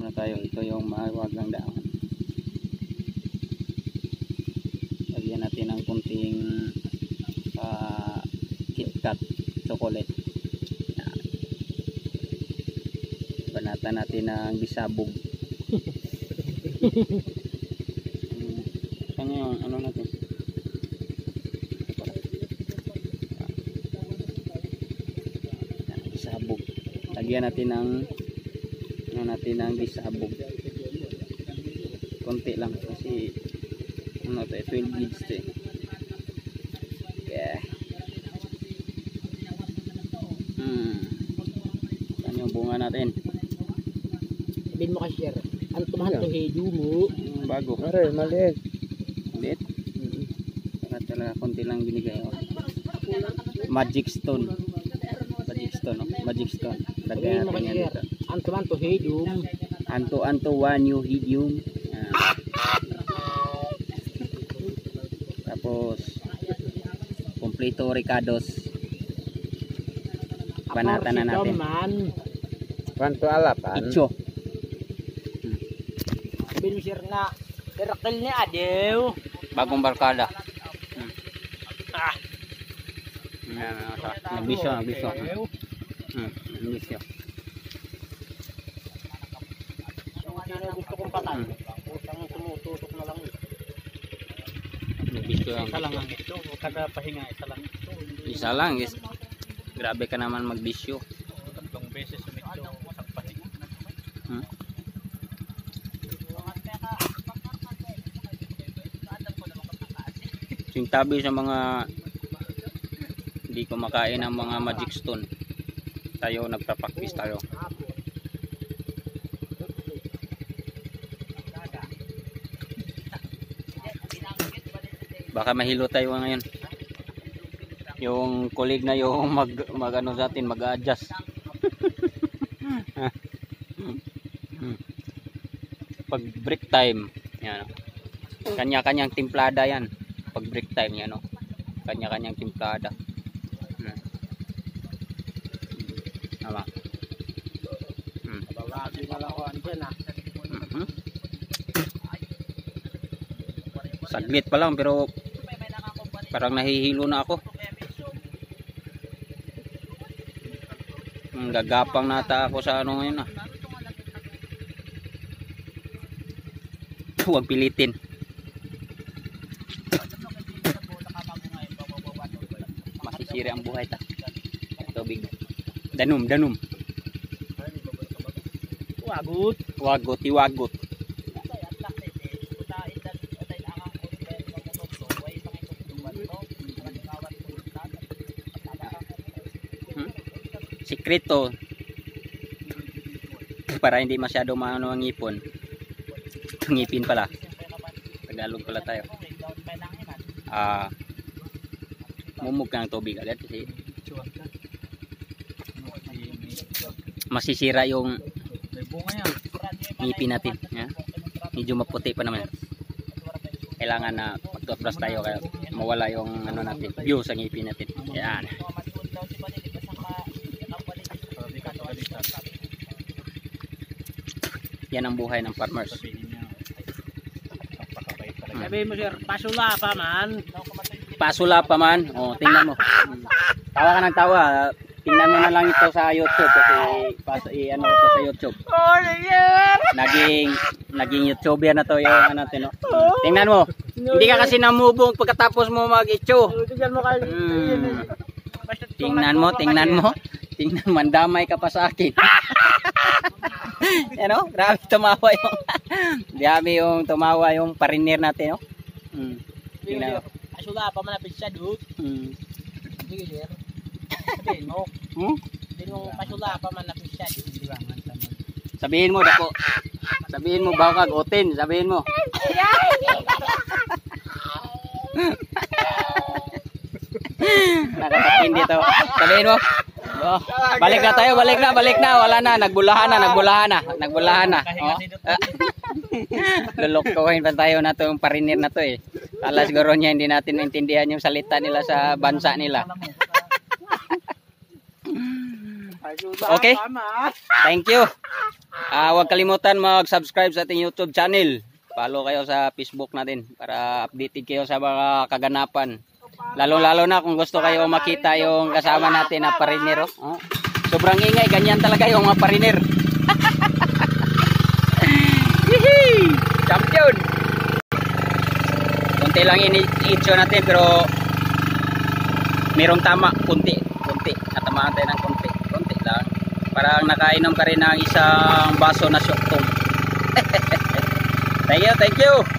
Ano tayo, ito yung mahiwag ng daan. Lagyan natin ng kunting KitKat chocolate. Yan. Banatan natin ng bisabog. Saan yung ano natin? Yan, bisabog. Lagyan natin ng bisabog. Konti lang kasi ano to, 12 beads to eh. Yeah. Saan yung bunga natin? Sabihin mo kasi sir, ang tumahal to hedo mo. Bago. Pare, maliit. Maliit? Saka talaga konti lang binigay. Oh. Magic stone. Magic stone. Oh. Magic stone. Lagyan natin yan dito. Ang tumahal to hedo. Anto wanyo hidium. Tapos kompleto ricados. Banatan na natin. Kwanto alapan? Icho. Sabihin mo sir na derakil niya adew. Bagong barkada. Nagbisyo. Nagbisyo. Gusto kong patay. Utang tumutusok na lang. Nagbisyo. Isa lang ang ito. Kada pahinga isa lang ito. Isa lang. Grabe ka naman magbisyo. Tatlong beses sumito isang pahinga. Sintabi sa mga hindi kumakain ng mga magic stone. Tayo nagpa-practice tayo. Baka mahilo tayo ngayon. Yung colleague na yung mag ano sa atin, mag-adjust. Pag break time, yan. Kanya-kanyang timplada yan. Pag break time yan, no. Kanya-kanyang timplada. Tama. Saglit pa lang pero parang nahihilo na ako. Gagapang nata ako sa ano ngayon ah. Huwag pilitin. Masisira ang buhay ta. Tubig. Danum. Wagot. Iwagot. Sikreto para hindi masyado maano ang ngipon. Ngipin pala. Tagalog pala tayo. Mumug ka ng tubig agad kasi masisira yung ngipin natin. Yeah? Medyo maputi pa naman. Kailangan na mag-toothbrush tayo kaya mawala yung ano natin, view sa ngipin natin. Yan. Yan ang buhay ng farmers. Sabihin mo sir, pasula pa man. Pasula pa man. Oh, tingnan mo. Tawa ka ng tawa. Tingnan mo na lang ito sa YouTube kasi ano ito sa YouTube. Oh, sir. Naging YouTuber na to yung ano natin, no. Tingnan mo. Hindi ka kasi namubong pagkatapos mo mag-itcho. Tingnan mo. Tingnan mo, mandamay ka pa sa akin. Ano? Grabe tumawa yung tumawa yung pariner natin, no? Tingnan mo. Pasula pa man napit siya, dude. Sige, sir. Sabihin mo. Sabihin mo, pasula pa man napit siya, dude. Sabihin mo, dako. Sabihin mo, baka otin. Sabihin mo. Nakatakin dito. Sabihin mo. Oh, balik na. Wala na. Nagbulahan na. Oh. Lulukohin pa tayo na itong pariner na to eh. Kala siguro niya hindi natin naintindihan yung salita nila sa bansa nila. Okay? Thank you. Huwag kalimutan mag-subscribe sa ating YouTube channel. Follow kayo sa Facebook natin para updated kayo sa mga kaganapan. Lalo-lalo na kung gusto kayo makita yung kasama natin na parinero. Oh. Sobrang ingay, ganyan talaga yung mga pariner. Champion! Kunti lang ini-itcho natin pero merong tama, kunti. Natamaan tayo ng kunti lang. Parang nakainom ka rin ng isang baso na syuktong. Thank you.